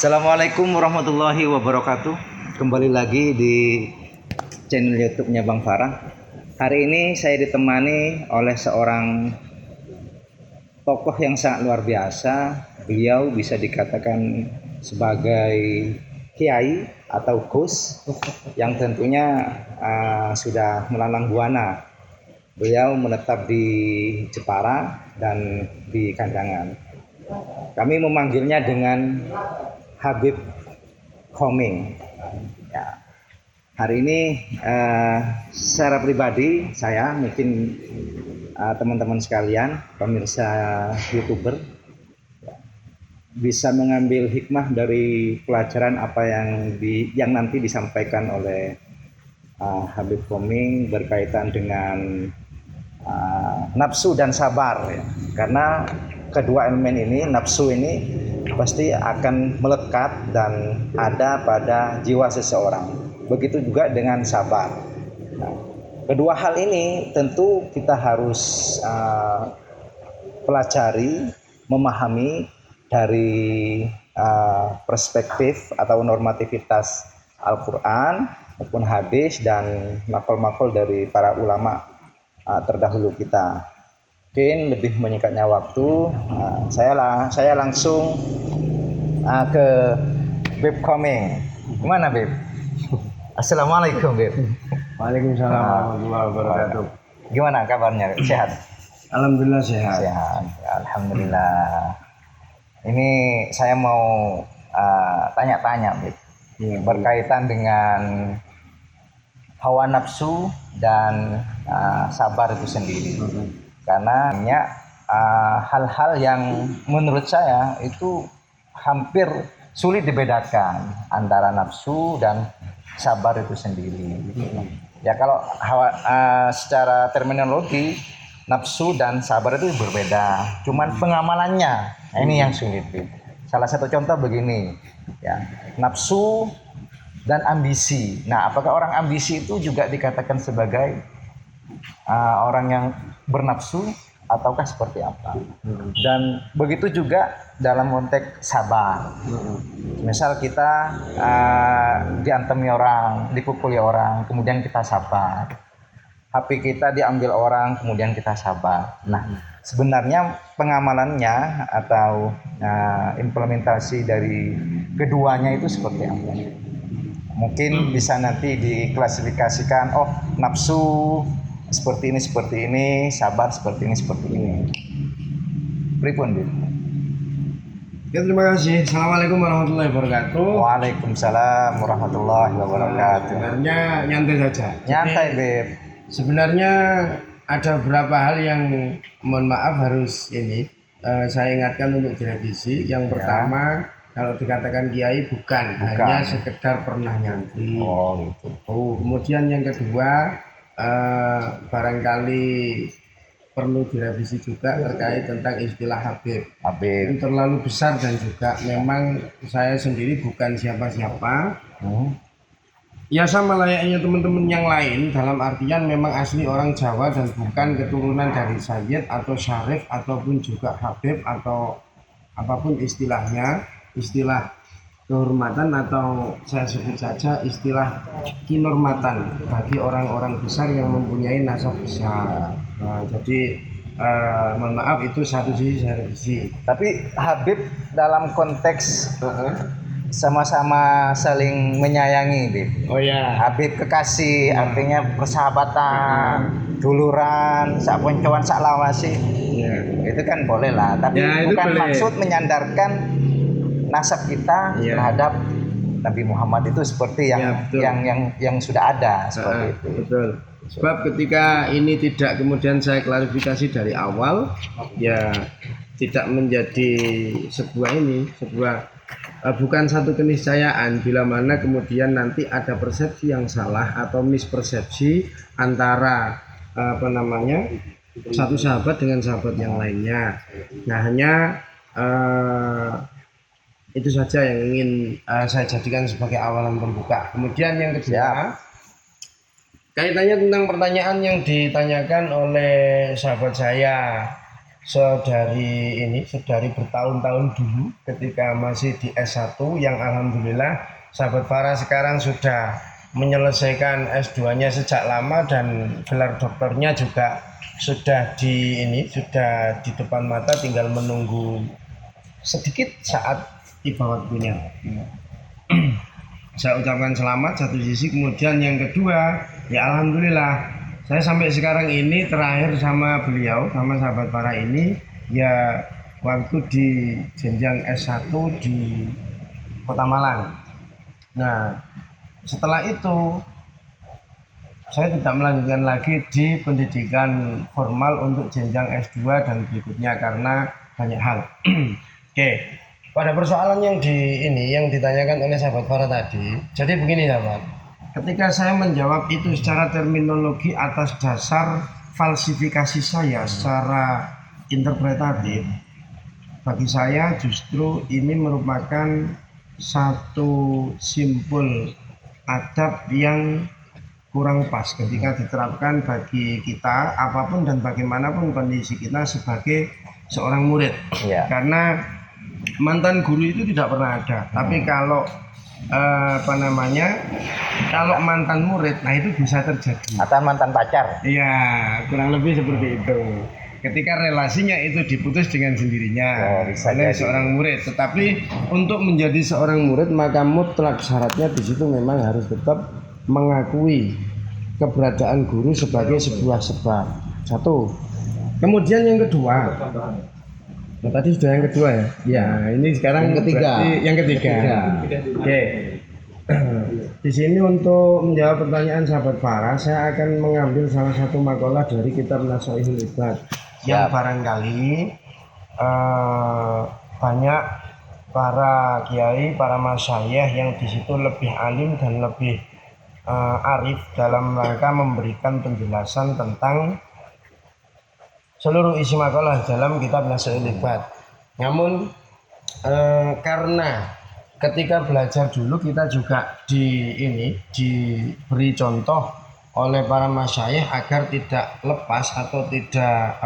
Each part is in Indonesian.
Assalamualaikum warahmatullahi wabarakatuh. Kembali lagi di channel YouTube-nya Bang Farah. Hari ini saya ditemani oleh seorang tokoh yang sangat luar biasa. Beliau bisa dikatakan sebagai kiai atau gus yang tentunya sudah melalang buana. Beliau menetap di Jepara dan di Kandangan. Kami memanggilnya dengan Habib Koming. Ya. Hari ini secara pribadi saya mungkin teman-teman sekalian pemirsa YouTuber bisa mengambil hikmah dari pelajaran apa yang nanti disampaikan oleh Habib Koming berkaitan dengan nafsu dan sabar ya. Karena kedua elemen ini, nafsu ini pasti akan melekat dan ada pada jiwa seseorang. Begitu juga dengan sabar. Nah, kedua hal ini tentu kita harus pelajari, memahami dari perspektif atau normativitas Al-Quran maupun hadis dan makul-makul dari para ulama terdahulu kita. Mungkin lebih menyingkatnya waktu, saya langsung ke Beb Koming. Gimana Beb? Assalamualaikum Beb. Waalaikumsalam warahmatullahi wabarakatuh. Gimana kabarnya? Sehat? Alhamdulillah sehat. Sehat. Alhamdulillah. Ini saya mau tanya-tanya Beb. Ya, berkaitan dengan hawa nafsu dan sabar itu sendiri. Karena hal-hal yang menurut saya itu hampir sulit dibedakan antara nafsu dan sabar itu sendiri. Ya kalau secara terminologi nafsu dan sabar itu berbeda, cuman pengamalannya ini yang sulit. Salah satu contoh begini, ya, nafsu dan ambisi. Nah, apakah orang ambisi itu juga dikatakan sebagai orang yang bernafsu ataukah seperti apa? Dan begitu juga dalam konteks sabar. Misal kita diantemi orang, dipukuli orang, kemudian kita sabar. HP kita diambil orang, kemudian kita sabar. Nah, sebenarnya pengamalannya atau implementasi dari keduanya itu seperti apa? Mungkin bisa nanti diklasifikasikan, oh nafsu seperti ini, sabar seperti ini. Pripun, Bu? Ya, terima kasih. Assalamualaikum warahmatullahi wabarakatuh. Waalaikumsalam warahmatullahi wabarakatuh. Sebenarnya nyantai saja. Nyantai, Beb. Sebenarnya ada beberapa hal yang mohon maaf harus saya ingatkan untuk direvisi. Yang pertama, kalau dikatakan kiai bukan hanya sekedar pernah nyantri. Oh, gitu. Kemudian yang kedua, barangkali perlu direvisi juga terkait tentang istilah Habib. Yang terlalu besar dan juga memang saya sendiri bukan siapa-siapa. Ya sama layaknya teman-teman yang lain, dalam artian memang asli orang Jawa dan bukan keturunan dari Sayyid atau Syarif ataupun juga Habib atau apapun istilahnya, istilah kehormatan atau saya sebut saja istilah kinormatan bagi orang-orang besar yang mempunyai nasab besar. Nah, jadi mohon maaf itu satu sisi saya revisi. Tapi Habib dalam konteks sama-sama saling menyayangi, Bib. Oh ya. Habib kekasih artinya persahabatan, duluran, sak poncoan, sak lawasi. Ya. Itu kan boleh lah, tapi bukan maksud menyandarkan nasab kita terhadap Nabi Muhammad itu seperti yang sudah ada seperti itu. Betul. Sebab ketika ini tidak kemudian saya klarifikasi dari awal, ya tidak menjadi sebuah bukan satu keniscayaan bila mana kemudian nanti ada persepsi yang salah atau mispersepsi antara satu sahabat dengan sahabat yang lainnya. Nah, hanya itu saja yang ingin saya jadikan sebagai awalan pembuka. Kemudian yang kedua, kaitannya tentang pertanyaan yang ditanyakan oleh sahabat saya sedari bertahun-tahun dulu ketika masih di S1 yang alhamdulillah sahabat Farah sekarang sudah menyelesaikan S2-nya sejak lama dan gelar doktornya juga sudah sudah di depan mata, tinggal menunggu sedikit saat tiba waktunya. Saya ucapkan selamat satu sisi, kemudian yang kedua ya alhamdulillah saya sampai sekarang ini terakhir sama beliau, sama sahabat Farah ini ya waktu di jenjang S1 di Kota Malang. Nah setelah itu saya tidak melanjutkan lagi di pendidikan formal untuk jenjang S2 dan berikutnya karena banyak hal. Oke, pada persoalan yang ditanyakan oleh sahabat Farah tadi, jadi begini sahabat. Ketika saya menjawab itu secara terminologi atas dasar falsifikasi saya secara interpretatif, bagi saya justru ini merupakan satu simpul adab yang kurang pas ketika diterapkan bagi kita apapun dan bagaimanapun kondisi kita sebagai seorang murid. Karena mantan guru itu tidak pernah ada, tapi kalau kalau mantan murid, nah itu bisa terjadi. Atau mantan pacar. Iya, kurang lebih seperti itu. Ketika relasinya itu diputus dengan sendirinya oleh seorang murid. Tetapi untuk menjadi seorang murid maka mutlak syaratnya di situ memang harus tetap mengakui keberadaan guru sebagai sebuah sebab. Satu. Kemudian yang kedua. Nah, tadi sudah yang kedua ya. Ya, ini sekarang yang ketiga. Oke. Di sini untuk menjawab pertanyaan sahabat Farah, saya akan mengambil salah satu makalah dari kitab Nasaihul Ibad yang barangkali banyak para kiai, para masyayikh yang di situ lebih alim dan lebih arif dalam rangka memberikan penjelasan tentang seluruh isi makalah dalam kitab Nasaihul Ibad. Namun karena ketika belajar dulu kita juga diberi contoh oleh para masyayikh agar tidak lepas atau tidak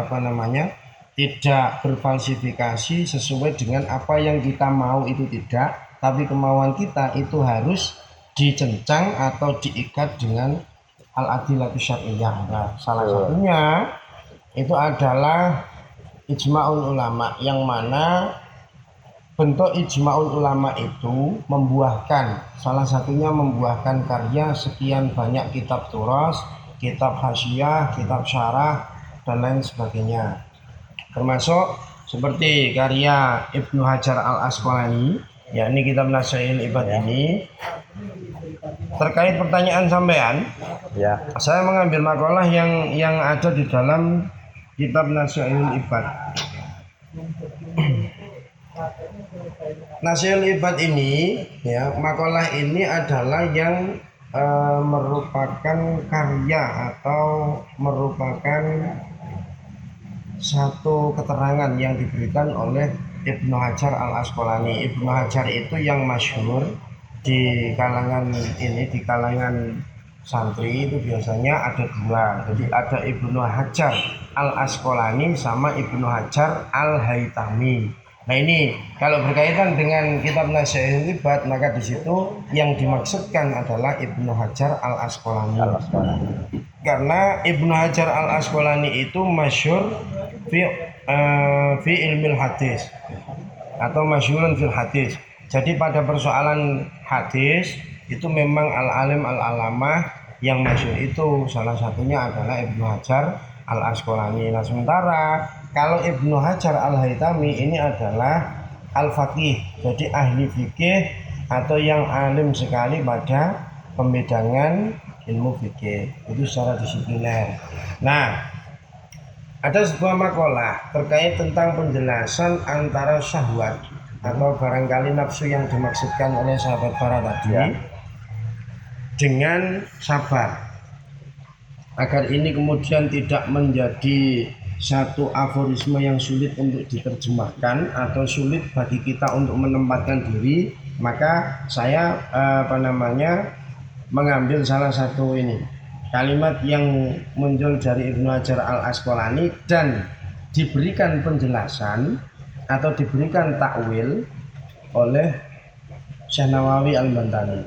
tidak berfalsifikasi sesuai dengan apa yang kita mau itu tidak, tapi kemauan kita itu harus dicencang atau diikat dengan al-adillatus syar'iyyah. Nah, salah satunya itu adalah ijma'ul ulama, yang mana bentuk ijma'ul ulama itu salah satunya membuahkan karya sekian banyak kitab turas, kitab hasyiah, kitab syarah dan lain sebagainya, termasuk seperti karya Ibnu Hajar al-Asqalani, yakni kitab Nasaihul Ibad ini. Terkait pertanyaan sampean, saya mengambil makalah yang ada di dalam kitab Nasaihul Ibad. Nasaihul Ibad ini, makalah ini adalah yang merupakan karya atau merupakan satu keterangan yang diberikan oleh Ibnu Hajar al-Asqalani. Ibnu Hajar itu yang masyhur di kalangan santri itu biasanya ada dua. Jadi ada Ibnu Hajar al-Asqalani sama Ibnu Hajar al-Haytami. Nah ini kalau berkaitan dengan kitab Nasaihul Ibad, maka di situ yang dimaksudkan adalah Ibnu Hajar al-Asqalani. Karena Ibnu Hajar al-Asqalani itu masyhur fi ilmil hadis atau masyhurun fil hadis. Jadi pada persoalan hadis itu memang al-alim al-alamah yang masyhur itu salah satunya adalah Ibnu Hajar al-Asqalani. Nah sementara kalau Ibnu Hajar al-Haytami ini adalah al-faqih, jadi ahli fikih atau yang alim sekali pada pembedangan ilmu fikih itu secara disipliner. Nah, ada sebuah makalah terkait tentang penjelasan antara syahwat atau barangkali nafsu yang dimaksudkan oleh sahabat Farah tadi dengan sabar, agar ini kemudian tidak menjadi satu aforisme yang sulit untuk diterjemahkan atau sulit bagi kita untuk menempatkan diri, maka saya mengambil salah satu kalimat yang muncul dari Ibnu Hajar al-Asqalani dan diberikan penjelasan atau diberikan takwil oleh Syekh Nawawi Al-Bantani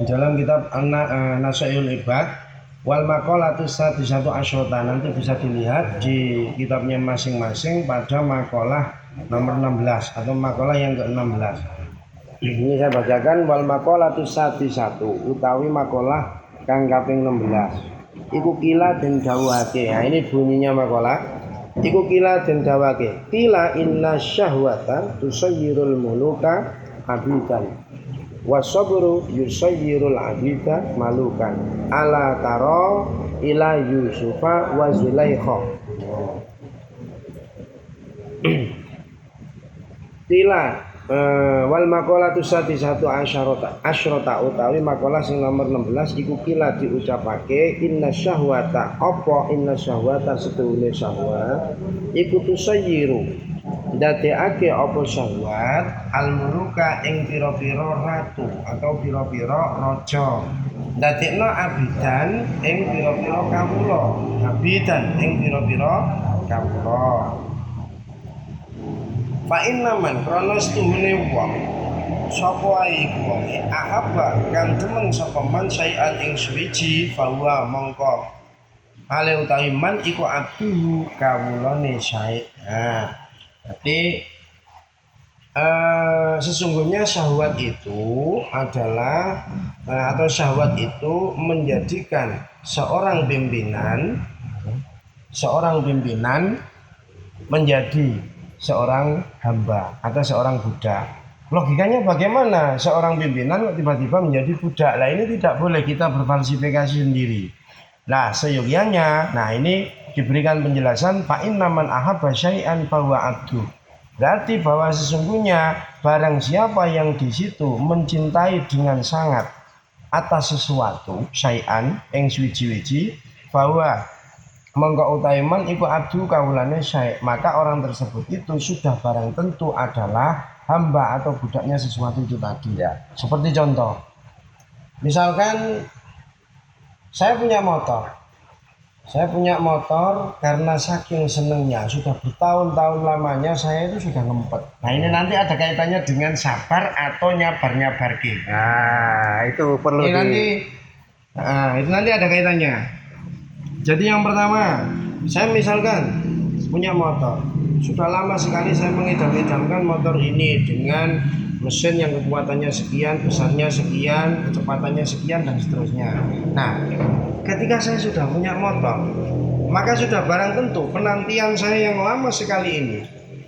dalam kitab Nasaihul Ibad wal maqalatus sadisatu asyrota. Nanti bisa dilihat di kitabnya masing-masing pada makalah nomor 16 atau makalah yang ke-16. Ini saya bacakan wal maqalatus sadisatu utawi makalah kang kaping 16. Iku kila den dawuhake. Nah, ini bunyinya makalah. Iku kila den dawuhake. Kila inna syahwata tusayyirul muluka abidan. Wasabru yusayyirul abida malukan. Ala taro ila Yusufa wa Zulaikha. Tila wal maqalatu sadisatu asyrota utawi makalah sing nomor 16 iku kila diucapake inna syahwata apa inna syahwata setuhune syahwat iku tusayyiru ndadekake apa syahwat almuruka ing pira-pira ratu atau pira-pira raja ndadekno abidan ing pira-pira kawula abidan ing pira-pira kawula. Fa inna man krana setuhune wong sapa ae iku wong ahabba kang demen sapa man sayan ing suwiji bahwa mongko ale utawi man iku abdu kawulane sae. Nah, berarti sesungguhnya syahwat itu adalah atau syahwat itu menjadikan seorang pimpinan menjadi seorang hamba atau seorang budak. Logikanya bagaimana seorang pimpinan tiba-tiba menjadi budak? Lah ini tidak boleh, kita berfalsifikasi sendiri. Nah, seyogianya, nah ini diberikan penjelasan fa inna man ahabba syai'an fa huwa abdu. Berarti bahwa sesungguhnya barang siapa yang di situ mencintai dengan sangat atas sesuatu syai'an ing suwiji-wiji bahwa mongko utawi man iku abdu kawulane syai', maka orang tersebut itu sudah barang tentu adalah hamba atau budaknya sesuatu itu tadi ya. Seperti contoh, misalkan saya punya motor karena saking senengnya sudah bertahun-tahun lamanya saya itu sudah ngempet. Nah ini nanti ada kaitannya dengan sabar atau nyabar-nyabarke. Nah itu perlu itu nanti ada kaitannya. Jadi yang pertama, saya misalkan punya motor, sudah lama sekali saya mengidam-idamkan motor ini dengan mesin yang kekuatannya sekian, besarnya sekian, kecepatannya sekian dan seterusnya. Nah, ketika saya sudah punya motor, maka sudah barang tentu penantian saya yang lama sekali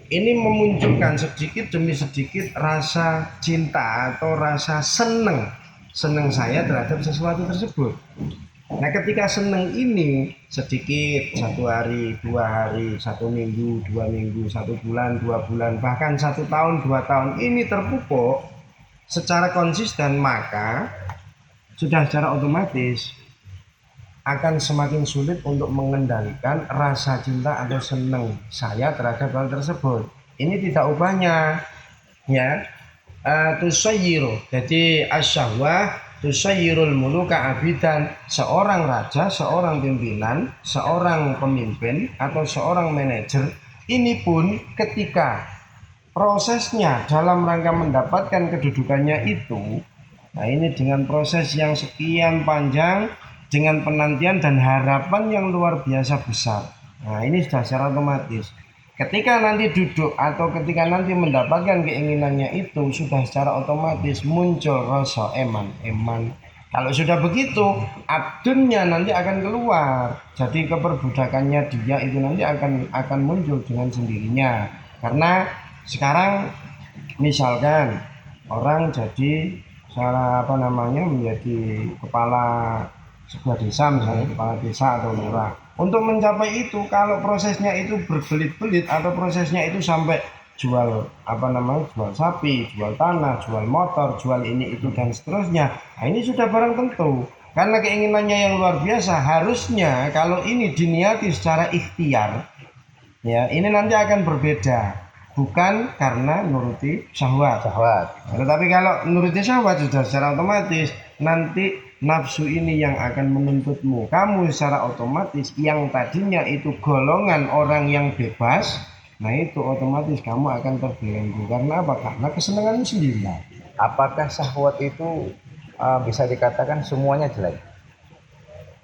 ini memunculkan sedikit demi sedikit rasa cinta atau rasa seneng saya terhadap sesuatu tersebut. Nah ketika seneng ini sedikit, 1 hari, 2 hari, 1 minggu, 2 minggu, 1 bulan, 2 bulan, bahkan 1 tahun, 2 tahun ini terpupuk secara konsisten, maka sudah secara otomatis akan semakin sulit untuk mengendalikan rasa cinta atau seneng saya terhadap hal tersebut. Ini tidak ubahnya ya. Tusayyiru, jadi asyahwah tusayyirul muluka abidan. Seorang raja, seorang pimpinan, seorang pemimpin atau seorang manajer ini pun ketika prosesnya dalam rangka mendapatkan kedudukannya itu, nah ini dengan proses yang sekian panjang, dengan penantian dan harapan yang luar biasa besar. Nah ini sudah secara otomatis ketika nanti duduk atau ketika nanti mendapatkan keinginannya itu sudah secara otomatis muncul rasa eman. Kalau sudah begitu, abdunnya nanti akan keluar. Jadi keperbudakannya dia itu nanti akan muncul dengan sendirinya. Karena sekarang misalkan orang jadi menjadi kepala sebuah desa, misalnya kepala desa atau lurah. Untuk mencapai itu, kalau prosesnya itu berbelit-belit atau prosesnya itu sampai jual sapi, jual tanah, jual motor, jual ini itu dan seterusnya. Nah, ini sudah barang tentu. Karena keinginannya yang luar biasa, harusnya kalau ini diniati secara ikhtiar, ya ini nanti akan berbeda. bukan karena nuruti syahwat. Tetapi kalau nuruti syahwat sudah secara otomatis nanti nafsu ini yang akan menuntutmu. Kamu secara otomatis yang tadinya itu golongan orang yang bebas, nah itu otomatis kamu akan terbelenggu. Karena apa? Karena kesenanganmu sendiri. Apakah syahwat itu bisa dikatakan semuanya jelek?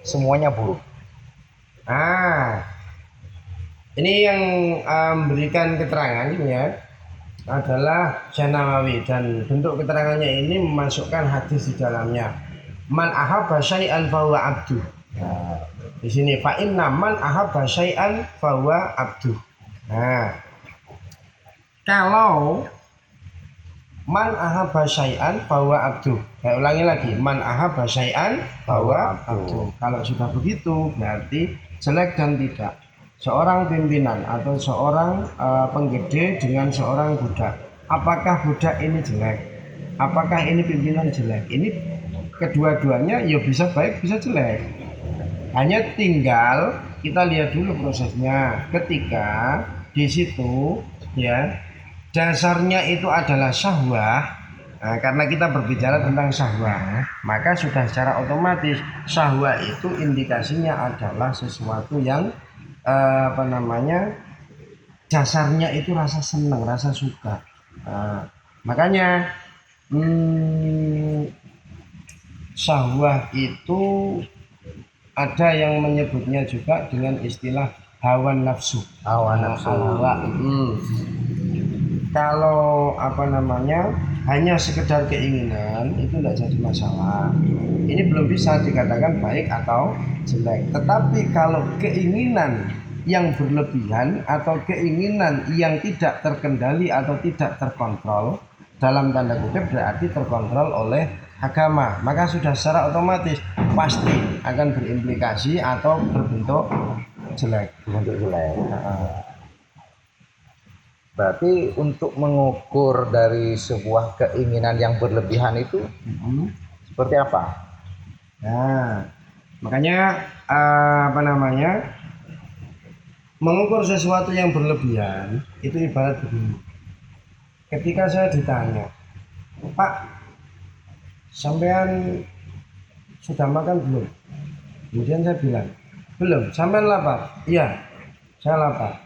Semuanya buruk? Ini yang memberikan keterangannya adalah Syekh Nawawi, dan bentuk keterangannya ini memasukkan hadis di dalamnya. Man ahabba syai'an fahuwa abdu. Nah, di sini fa inna man ahabba syai'an fahuwa abdu. Nah, kalau man ahabba syai'an fahuwa abdu. Saya ulangi lagi, man ahabba syai'an fahuwa abdu. Kalau sudah begitu berarti jelek dan tidak. Seorang pimpinan atau seorang penggede dengan seorang budak, apakah budak ini jelek? Apakah ini pimpinan jelek? Ini kedua-duanya ya bisa baik bisa jelek. Hanya tinggal kita lihat dulu prosesnya. Ketika di situ ya dasarnya itu adalah syahwah. Nah, karena kita berbicara tentang syahwah, maka sudah secara otomatis syahwah itu indikasinya adalah sesuatu yang dasarnya itu rasa senang, rasa suka. Makanya syahwah itu ada yang menyebutnya juga dengan istilah hawa nafsu. Kalau hanya sekedar keinginan itu tidak jadi masalah. Ini belum bisa dikatakan baik atau jelek. Tetapi kalau keinginan yang berlebihan atau keinginan yang tidak terkendali atau tidak terkontrol, dalam tanda kutip berarti terkontrol oleh agama, maka sudah secara otomatis pasti akan berimplikasi atau berbentuk jelek. Berarti untuk mengukur dari sebuah keinginan yang berlebihan itu seperti apa? Nah, makanya mengukur sesuatu yang berlebihan itu ibarat begini. Ketika saya ditanya, Pak, sampean sudah makan belum? Kemudian saya bilang, belum. Sampean lapar? Iya, saya lapar.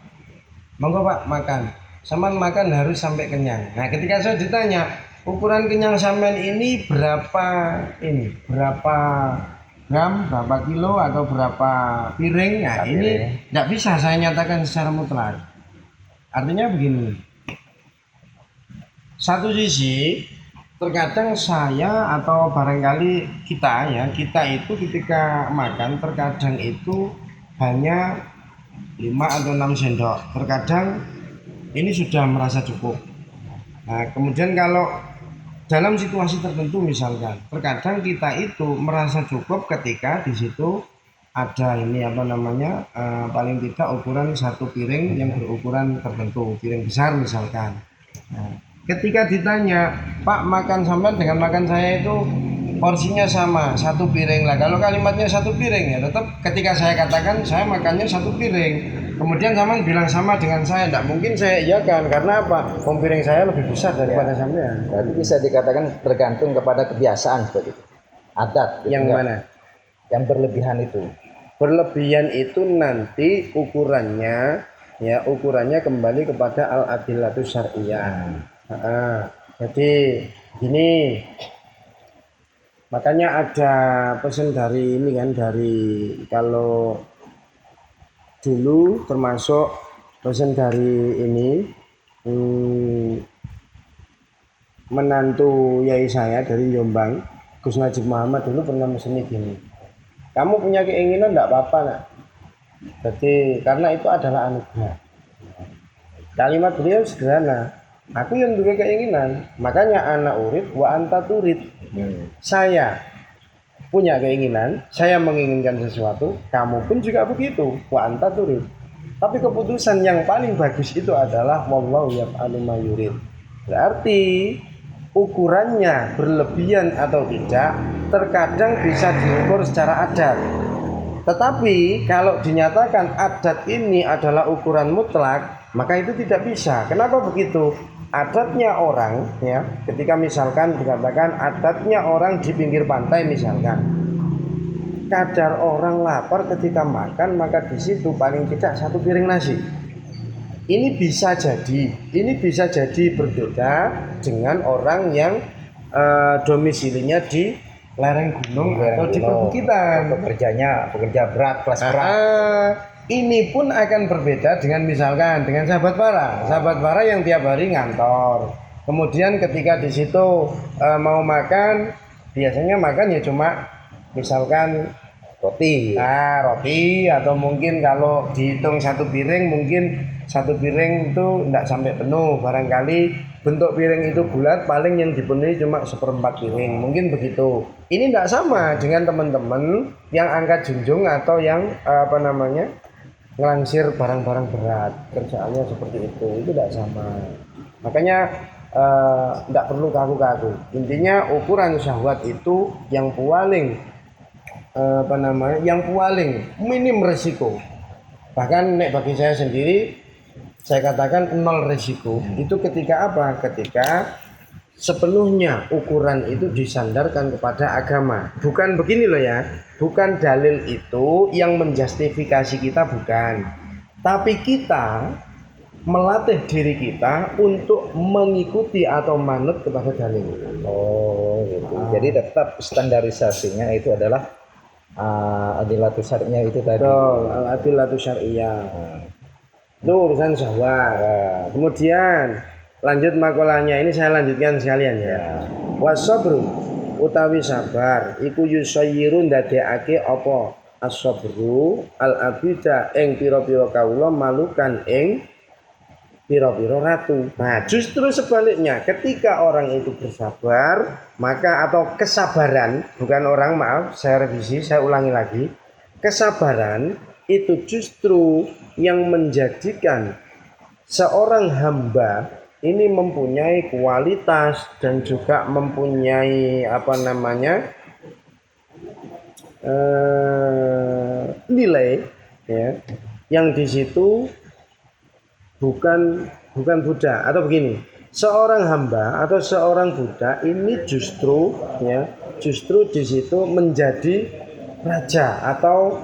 Monggo Pak, makan. Sampean makan harus sampai kenyang. Nah, ketika saya ditanya, ukuran kenyang sampean ini berapa gram, berapa kilo atau berapa piring? Nah, ini tidak bisa saya nyatakan secara mutlak. Artinya begini. Satu sisi terkadang saya atau barangkali kita itu ketika makan terkadang itu hanya 5 atau 6 sendok. Terkadang ini sudah merasa cukup. Nah, kemudian kalau dalam situasi tertentu misalkan, terkadang kita itu merasa cukup ketika di situ ada paling tidak ukuran satu piring yang berukuran tertentu, piring besar misalkan. Nah, ketika ditanya, Pak, makan sampean dengan makan saya itu porsinya sama, satu piring lah. Kalau kalimatnya satu piring ya tetap ketika saya katakan saya makannya satu piring. Kemudian sampean bilang sama dengan saya, tidak mungkin saya iyakan. Karena apa? Piring saya lebih besar daripada sampean. Berarti bisa dikatakan tergantung kepada kebiasaan seperti itu. Adat. Yang mana? Yang berlebihan itu. Berlebihan itu nanti ukurannya kembali kepada al-adillatus syar'iyyah. Jadi gini, makanya ada pesan dari kalau dulu termasuk pesan dari menantu yai saya dari Jombang, Gus Najib Muhammad dulu pernah mesen gini, kamu punya keinginan tidak apa-apa nak, jadi karena itu adalah anugerah. Kalimat beliau sederhana, aku yang punya keinginan, makanya anak urid wa anta turid. Saya punya keinginan, saya menginginkan sesuatu, kamu pun juga begitu, wa anta turid. Tapi keputusan yang paling bagus itu adalah wallahu yaf'alu ma yurid. Berarti ukurannya berlebihan atau tidak terkadang bisa diukur secara adat. Tetapi kalau dinyatakan adat ini adalah ukuran mutlak, maka itu tidak bisa. Kenapa begitu? Adatnya orang ya, ketika misalkan dikatakan adatnya orang di pinggir pantai misalkan, kadar orang lapar ketika makan maka di situ paling tidak 1 piring nasi. Ini bisa jadi berbeda dengan orang yang domisilinya di lereng gunung atau di perbukitan. Pekerja berat, kelas berat. Ini pun akan berbeda dengan misalkan dengan sahabat para yang tiap hari ngantor. Kemudian ketika di situ mau makan, biasanya makan ya cuma misalkan roti atau mungkin kalau dihitung 1 piring mungkin 1 piring itu tidak sampai penuh, barangkali bentuk piring itu bulat, paling yang dipenuhi cuma 1/4 piring, mungkin begitu. Ini tidak sama dengan teman-teman yang angkat junjung atau yang ngelangsir barang-barang berat, kerjaannya seperti itu tidak sama. Makanya tidak perlu kaku-kaku. Intinya ukuran syahwat itu yang paling minim resiko. Bahkan bagi saya sendiri, saya katakan 0 resiko. Itu ketika apa? Ketika sepenuhnya ukuran itu disandarkan kepada agama. Bukan begini loh ya, bukan dalil itu yang menjustifikasi kita, bukan. Tapi kita melatih diri kita untuk mengikuti atau manut kepada dalil. Oh gitu. Jadi tetap standarisasinya itu adalah adilatu syar'iyah itu tadi. Adilatu syar'iyah. Itu urusan syahwat. Kemudian lanjut makolahnya, ini saya lanjutkan sekalian ya. Wasabru utawi sabar iku yusayyirun ndadekake apa as-sabru al-abida ing pira-pira kawula malukan ing pira-pira ratu. Nah, justru sebaliknya, ketika orang itu bersabar, maka atau kesabaran, bukan orang, maaf, saya revisi, saya ulangi lagi. Kesabaran itu justru yang menjadikan seorang hamba ini mempunyai kualitas dan juga mempunyai nilai ya, yang di situ bukan budak, atau begini, seorang hamba atau seorang budak ini justru di situ menjadi raja atau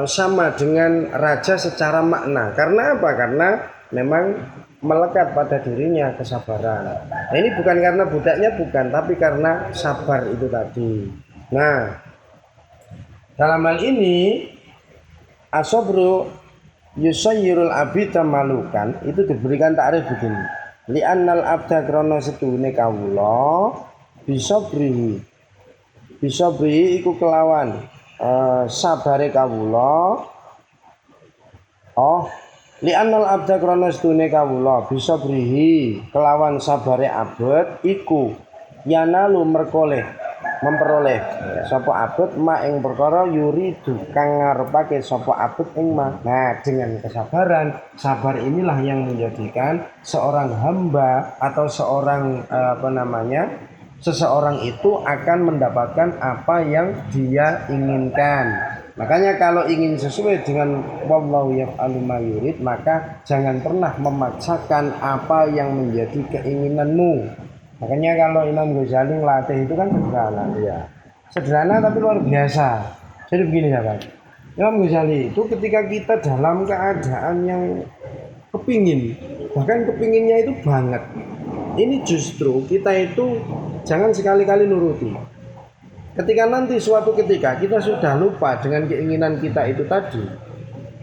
sama dengan raja secara makna. Karena apa? Karena memang melekat pada dirinya kesabaran. Nah, ini bukan karena budaknya, bukan, tapi karena sabar itu tadi. Nah, dalam hal ini asobru yusayyirul abida malukan itu diberikan takrif begini. Li'annal abda krana sedune kawula bisabrihi iku kelawan sabare kawula. Li'annal abda krana sedune kawula bisabrihi kelawan sabare abet iku yanalu memperoleh sapa abet ma ing perkara yuridu kang ngarepake sapa abet ing ma. Nah, dengan kesabaran, sabar inilah yang menjadikan seorang hamba atau seseorang itu akan mendapatkan apa yang dia inginkan. Makanya kalau ingin sesuai dengan wallahu yaf'alu ma yurid, maka jangan pernah memaksakan apa yang menjadi keinginanmu. Makanya kalau Imam Ghazali ngelatih itu kan sederhana, ya. Sederhana tapi luar biasa. Jadi begini sahabat, Imam Ghazali itu ketika kita dalam keadaan yang bahkan kepinginnya itu banget, ini justru kita itu jangan sekali-kali nuruti. Ketika nanti suatu ketika kita sudah lupa dengan keinginan kita itu tadi,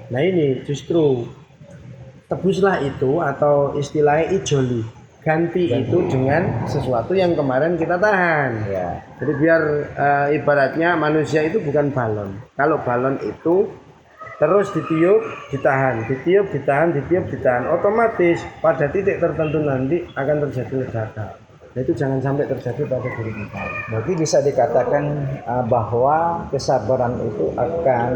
nah ini justru tebuslah itu, atau istilahnya ijoli, ganti itu dengan sesuatu yang kemarin kita tahan ya. Jadi biar ibaratnya manusia itu bukan balon. Kalau balon itu terus ditiup ditahan, otomatis pada titik tertentu nanti akan terjadi ledakan. Nah, itu jangan sampai terjadi pada diri kita. Berarti bisa dikatakan bahwa kesabaran itu akan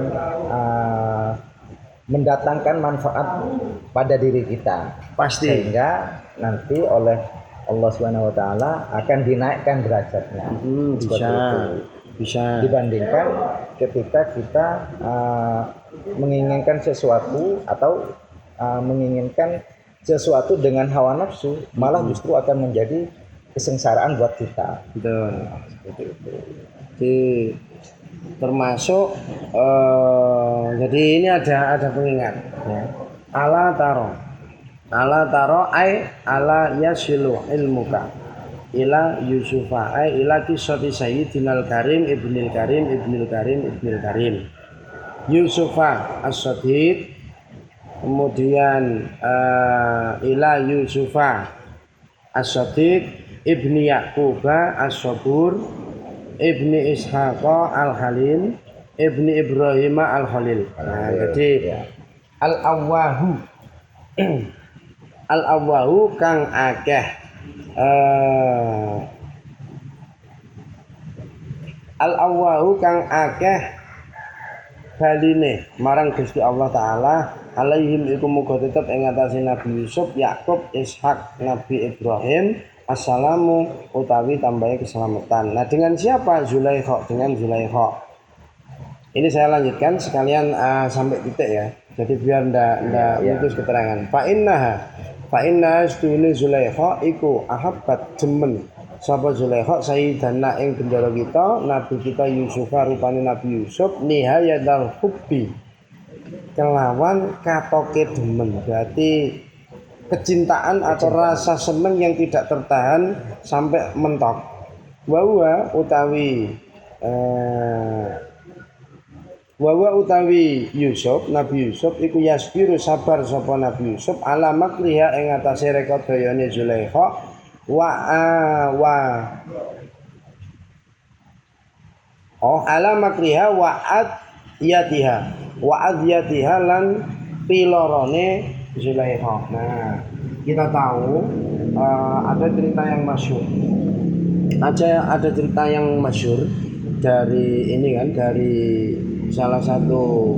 mendatangkan manfaat pada diri kita. Pasti. Sehingga nanti oleh Allah Subhanahu wa taala akan dinaikkan derajatnya. Bisa dibandingkan ketika kita menginginkan sesuatu atau menginginkan sesuatu dengan hawa nafsu, malah justru akan menjadi kesengsaraan buat kita. Betul. Seperti itu. Jadi termasuk jadi ini ada pengingat ya. Ala taro ay ala yasilu ilmuka ila yusufa ay ila kisati sayyidinal karim ibnil karim yusufa as-sadiq, kemudian ila yusufa as-sadiq ibni yaquba as-sabur ibni ishaqa al-halim ibni ibrahim al-khalil. Nah, jadi al-awwahu al-awwahu kang akeh al-awwahu kang akeh baline marang Gusti Allah taala alaihim iku muga tetep ing atase Nabi Yusuf, Yakub, Ishak, Nabi Ibrahim assalamu utawi tambahi keselamatan. Nah, dengan siapa? Zulaikha, dengan Zulaikha. Ini saya lanjutkan sekalian sampai titik ya. Jadi biar ndak putus keterangan. Fa inna stune Zulaikha iku ahabbat demen sapa Zulaikha sayyidana ing bendara kita nabi kita Yusuf rupane Nabi Yusuf nihayatul hubbi kelawan katoke demen. Berarti kecintaan atau rasa seneng yang tidak tertahan sampai mentok. Wawa utawi Yusuf, Nabi Yusuf iku yasbiru sabar sapa Nabi Yusuf ala makriha ing atase rekodayane Zulaikha ala makriha wa adyatiha lan pilorone Zulaikha. Nah, kita tahu ada cerita yang masyhur. Ada cerita yang masyhur dari ini kan, dari salah satu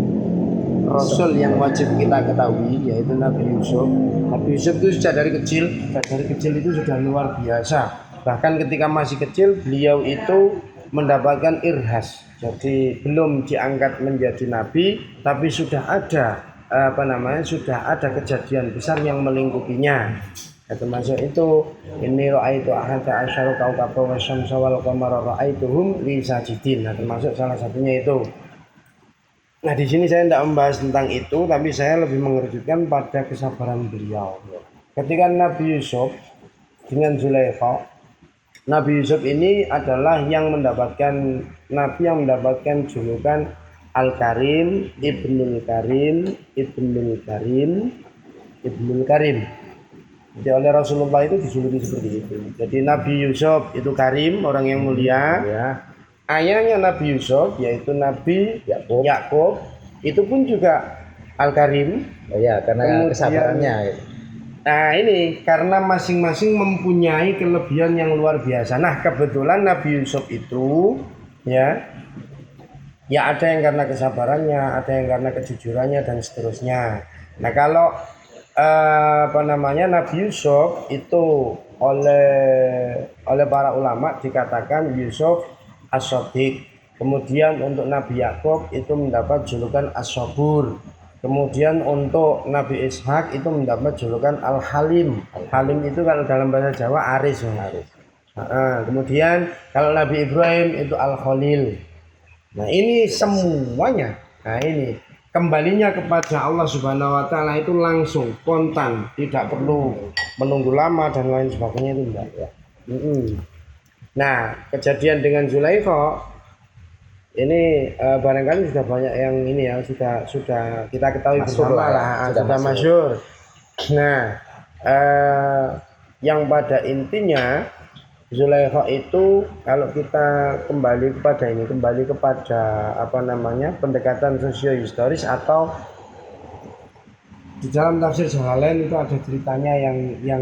rasul yang wajib kita ketahui, yaitu Nabi Yusuf. Nabi Yusuf itu dari kecil itu sudah luar biasa. Bahkan ketika masih kecil beliau itu mendapatkan irhas. Jadi belum diangkat menjadi nabi, tapi sudah ada kejadian besar yang melingkupinya. Termasuk itu ini ra'aitu ahada asyara kaukaba wasyamsa wal qamara ra'aituhum li sajidin. Nah, termasuk salah satunya itu. Nah, di sini saya tidak membahas tentang itu, tapi saya lebih mengerucutkan pada kesabaran beliau. Ketika Nabi Yusuf dengan Zulaikha, Nabi Yusuf ini adalah yang mendapatkan nabi yang mendapatkan julukan Al-Karim, Ibnul Karim. Jadi oleh Rasulullah itu dijuluki seperti itu. Jadi Nabi Yusuf itu Karim, orang yang mulia. Ya. Ayahnya Nabi Yusuf yaitu Nabi Yakub itu pun juga Al-Karim. Ya, karena kesabarannya. Nah, ini karena masing-masing mempunyai kelebihan yang luar biasa. Nah, kebetulan Nabi Yusuf itu ya ada yang karena kesabarannya, ada yang karena kejujurannya dan seterusnya. Nah, kalau Nabi Yusuf itu oleh para ulama dikatakan Yusuf as-Sadiq. Kemudian untuk Nabi Yakub itu mendapat julukan as-Sabur. Kemudian untuk Nabi Ishak itu mendapat julukan Al-Halim. Halim itu kalau dalam bahasa Jawa aris. Kemudian kalau Nabi Ibrahim itu Al-Khalil. Nah, ini semuanya. Nah, ini kembalinya kepada Allah Subhanahu wa taala itu langsung spontan, tidak perlu menunggu lama dan lain sebagainya itu enggak ya. Nah, kejadian dengan Zulaikha ini barangkali sudah banyak yang ini ya, sudah kita ketahui bersama lah, sudah masyhur. Nah, yang pada intinya Zulaikha itu kalau kita kembali kepada pendekatan sosiohistoris atau di dalam tafsir Jalalain itu ada ceritanya yang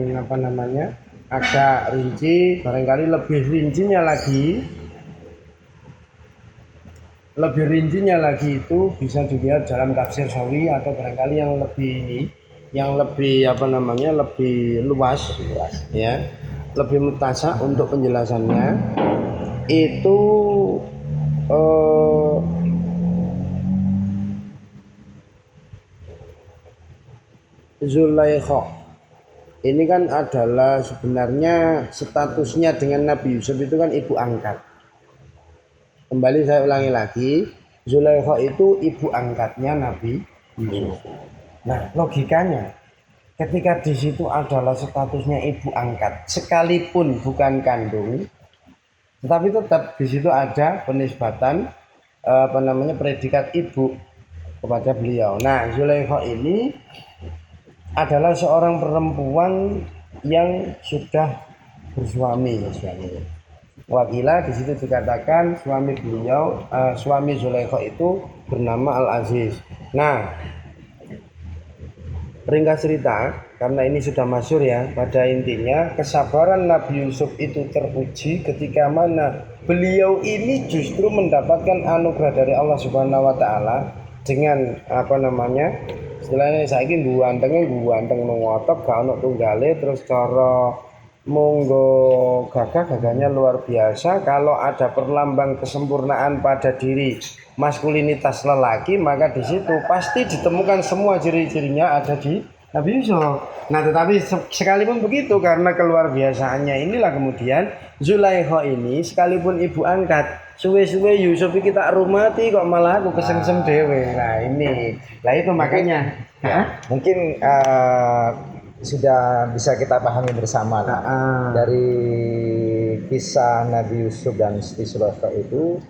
agak rinci, barangkali lebih rincinya lagi itu bisa dilihat dalam tafsir Sawi atau barangkali yang lebih lebih luas ya, lebih mutasak untuk penjelasannya itu Zulaikha ini kan adalah sebenarnya statusnya dengan Nabi Yusuf itu kan ibu angkat. Kembali saya ulangi lagi, Zulaikha itu ibu angkatnya Nabi Yusuf. Nah, logikanya ketika di situ adalah statusnya ibu angkat, sekalipun bukan kandung, tetapi tetap di situ ada penisbatan predikat ibu kepada beliau. Nah, Zulaikha ini adalah seorang perempuan yang sudah bersuami. Wakila di situ dikatakan suami beliau, suami Zulaikha itu bernama Al-Aziz. Nah, ringkas cerita, karena ini sudah masyhur ya, pada intinya kesabaran Nabi Yusuf itu teruji ketika mana beliau ini justru mendapatkan anugerah dari Allah Subhanahu wa taala dengan istilahnya saiki ganteng ngotot gak ono tunggale, terus cara monggo gagahnya luar biasa. Kalau ada perlambang kesempurnaan pada diri maskulinitas lelaki, maka di situ pasti ditemukan semua ciri-cirinya ada di Nabi Yusuf. Nah, tetapi sekalipun begitu, karena keluar biasaannya inilah kemudian Zulaikha ini sekalipun ibu angkat, suwe-suwe Yusuf kita rumati kok malah aku kesengsem dewe. Nah, ini. Lah itu makanya mungkin sudah bisa kita pahami bersama dari kisah Nabi Yusuf dan Siti Zulaikha itu,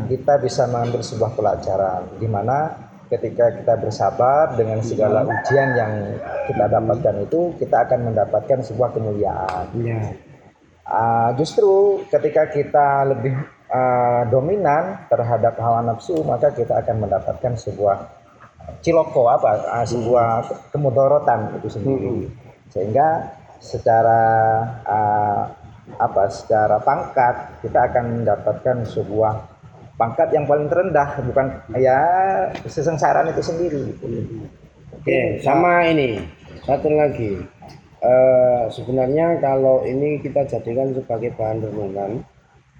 kita bisa mengambil sebuah pelajaran di mana ketika kita bersabar dengan segala ujian yang kita dapatkan itu, kita akan mendapatkan sebuah kemuliaan. Justru ketika kita lebih dominan terhadap hawa nafsu, maka kita akan mendapatkan sebuah ciloko sebuah kemudorotan itu sendiri. Sehingga secara secara pangkat kita akan mendapatkan sebuah pangkat yang paling terendah, bukan ya kesengsaraan itu sendiri. Oke, sama ini satu lagi. Sebenarnya kalau ini kita jadikan sebagai bahan renungan,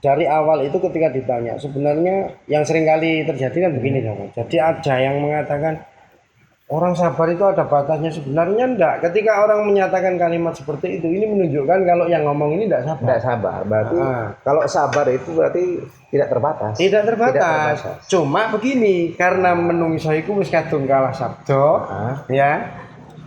dari awal itu ketika ditanya, sebenarnya yang seringkali terjadi kan begini, jadi ada yang mengatakan orang sabar itu ada batasnya. Sebenarnya enggak. Ketika orang menyatakan kalimat seperti itu, ini menunjukkan kalau yang ngomong ini enggak sabar. Enggak sabar. Berarti kalau sabar itu berarti tidak terbatas. Tidak terbatas. Cuma begini, karena menungso iku wis kadung kalah sabda, ya.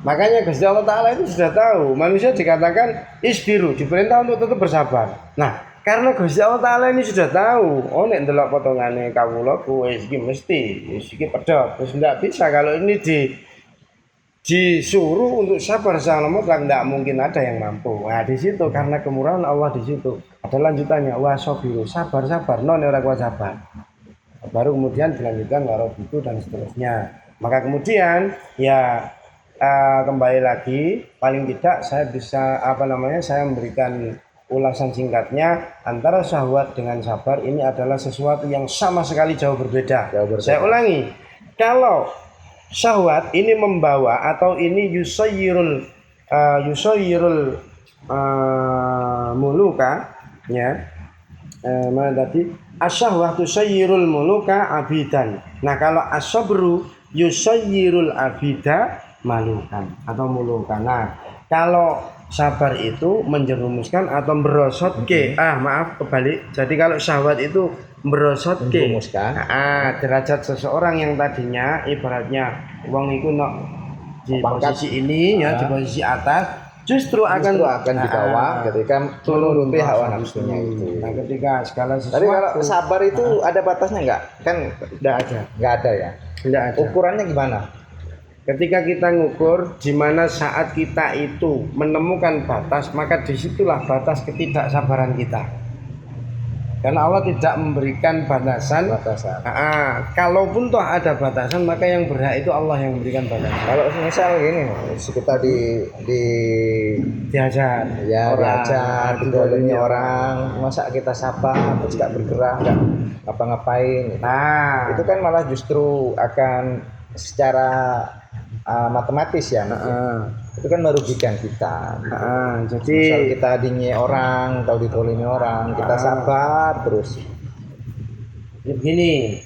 Makanya Gusti Allah Ta'ala itu sudah tahu manusia dikatakan isbiru, diperintah untuk tetap bersabar. Nah, karena Gusti Allah Ta'ala ini sudah tahu, nek ndelok potongane kawula kuwi iki mesti iki pedhot, terus ndak bisa kalau ini disuruh untuk sabar selama kan ndak mungkin ada yang mampu. Nah, di situ karena kemurahan Allah di situ. Ada lanjutannya, wasobiru, sabar non ora kuat sabar. Baru kemudian dilanjutkan warobitu dan seterusnya. Maka kemudian ya kembali lagi, paling tidak saya bisa saya memberikan ulasan singkatnya, antara syahwat dengan sabar ini adalah sesuatu yang sama sekali jauh berbeda. Saya ulangi, kalau syahwat ini membawa atau ini yusayyirul muluka, ya, mana tadi asyahwatu sayyirul muluka abidan. Nah, kalau asabru yusayyirul abida malukan atau mulukan. Nah, kalau sabar itu menjerumuskan atau merosot kebalik. Jadi kalau syahwat itu merosot derajat seseorang yang tadinya ibaratnya wong iku di posisi ini ya, di posisi atas, justru akan dibawa ketika menuruti hawa nafsunya itu. Nah, ketika segala sesuatu. Tapi kalau sabar itu ada batasnya enggak? Kan enggak ada. Enggak ada ya. Enggak ada. Ukurannya gimana? Ketika kita ngukur di mana saat kita itu menemukan batas, maka disitulah batas ketidaksabaran kita. Karena Allah tidak memberikan batasan. Kalaupun toh ada batasan, maka yang berhak itu Allah yang memberikan batasan. Kalau misal gini, kita diajar, didolimi orang, masa kita sabar terus gak bergerak, gak ngapa-ngapain. Nah, itu kan malah justru akan secara matematis ya, itu kan merugikan kita. Jadi misal kita dinye orang atau ditolimi orang, kita sabar terus. Begini,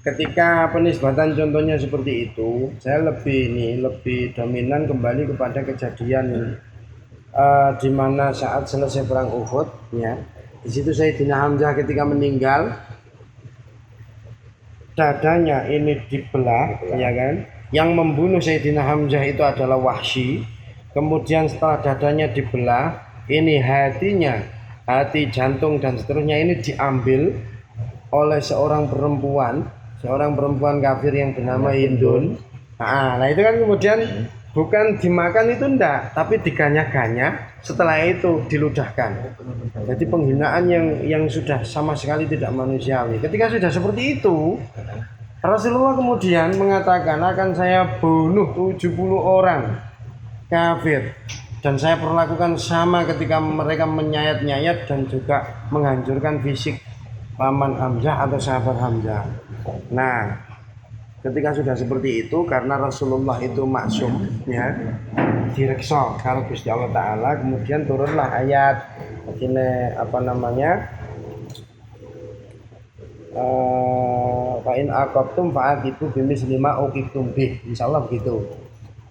ketika penisbatan contohnya seperti itu, saya lebih dominan kembali kepada kejadian di mana saat selesai perang Uhud, ya. Di situ Sayyidina Hamzah ketika meninggal, dadanya ini dibelah, ya kan? Yang membunuh Sayyidina Hamzah itu adalah Wahsy. Kemudian setelah dadanya dibelah, ini hatinya, hati, jantung dan seterusnya ini diambil oleh seorang perempuan kafir yang bernama Hindun. Nah itu kan kemudian bukan dimakan itu enggak, tapi diganyak-ganyak, setelah itu diludahkan. Jadi penghinaan yang sudah sama sekali tidak manusiawi. Ketika sudah seperti itu, Rasulullah kemudian mengatakan, akan saya bunuh 70 orang kafir, dan saya perlakukan sama ketika mereka menyayat-nyayat dan juga menghancurkan fisik paman Hamzah atau sahabat Hamzah. Nah, ketika sudah seperti itu, karena Rasulullah itu maksum, ya, direksa kalau Gusti Allah Ta'ala, kemudian turunlah ayat begini, apa namanya, fa in aqabtum fa'aqibu bimisli ma uqibtum bih, insyaallah begitu.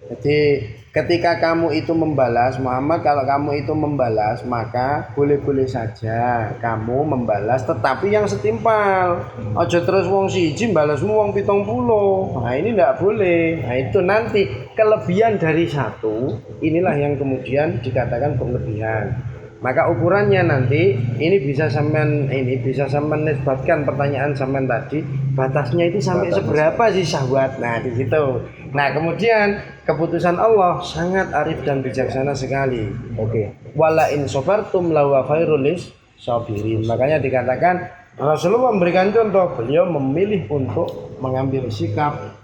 Jadi ketika kamu itu membalas, Muhammad, kalau kamu itu membalas, maka boleh-boleh saja kamu membalas, tetapi yang setimpal. Ojo terus wong siji balasmu wong 70. Nah ini tidak boleh. Nah itu nanti kelebihan dari satu, inilah yang kemudian dikatakan berlebihan. Maka ukurannya nanti ini bisa sampean nisbatkan pertanyaan sampean tadi, batasnya itu sampai seberapa sih syahwat. Nah di situ. Nah kemudian keputusan Allah sangat arif dan bijaksana sekali. Oke. Wala in sabartum lawa khairul lis sabirin. Makanya dikatakan Rasulullah memberikan contoh, beliau memilih untuk mengambil sikap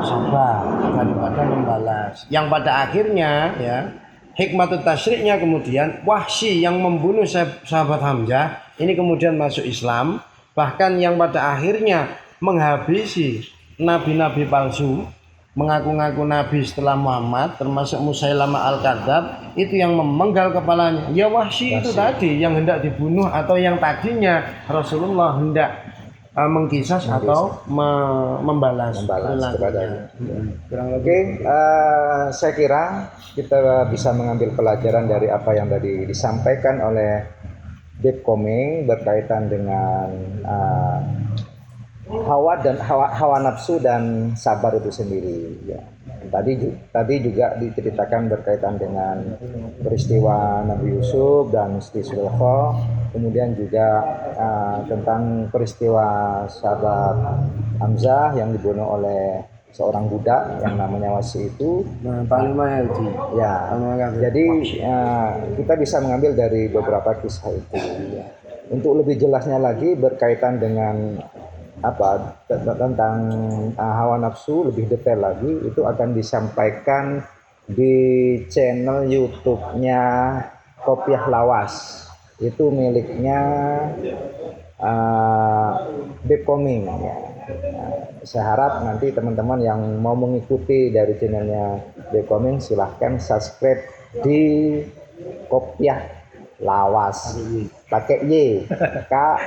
sabar daripada membalas. Yang pada akhirnya, ya, hikmatut tasyriknya kemudian Wahsy yang membunuh sahabat Hamzah ini kemudian masuk Islam, bahkan yang pada akhirnya menghabisi nabi-nabi palsu, mengaku-ngaku nabi setelah Muhammad, termasuk Musailamah al-Kadzab, itu yang memenggal kepalanya. Ya Wahsy itu tadi yang hendak dibunuh, atau yang tadinya Rasulullah hendak mengkisas atau membalas kepadanya. Oke, saya kira kita bisa mengambil pelajaran dari apa yang tadi disampaikan oleh Bib Komeng berkaitan dengan hawa nafsu dan sabar itu sendiri. Ya. Tadi juga diceritakan berkaitan dengan peristiwa Nabi Yusuf dan Siti Zulaikha, kemudian juga tentang peristiwa sahabat Hamzah yang dibunuh oleh seorang budak yang namanya Wahsy itu. Ya, jadi kita bisa mengambil dari beberapa kisah itu. Ya. Untuk lebih jelasnya lagi berkaitan dengan tentang hawa nafsu lebih detail lagi, itu akan disampaikan di channel YouTube-nya Kopiah Lawas. Itu miliknya Bib Komeng, ya. Saya harap nanti teman-teman yang mau mengikuti dari channelnya Bib Komeng silahkan subscribe di Kopiah Lawas, pakai Y,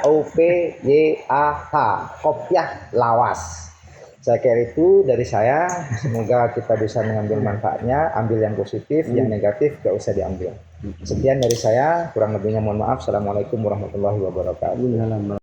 KOPYAH, Kopiah Lawas. Saya kira itu dari saya. Semoga kita bisa mengambil manfaatnya, ambil yang positif, yang negatif gak usah diambil. Sekian dari saya, kurang lebihnya mohon maaf. Assalamualaikum warahmatullahi wabarakatuh.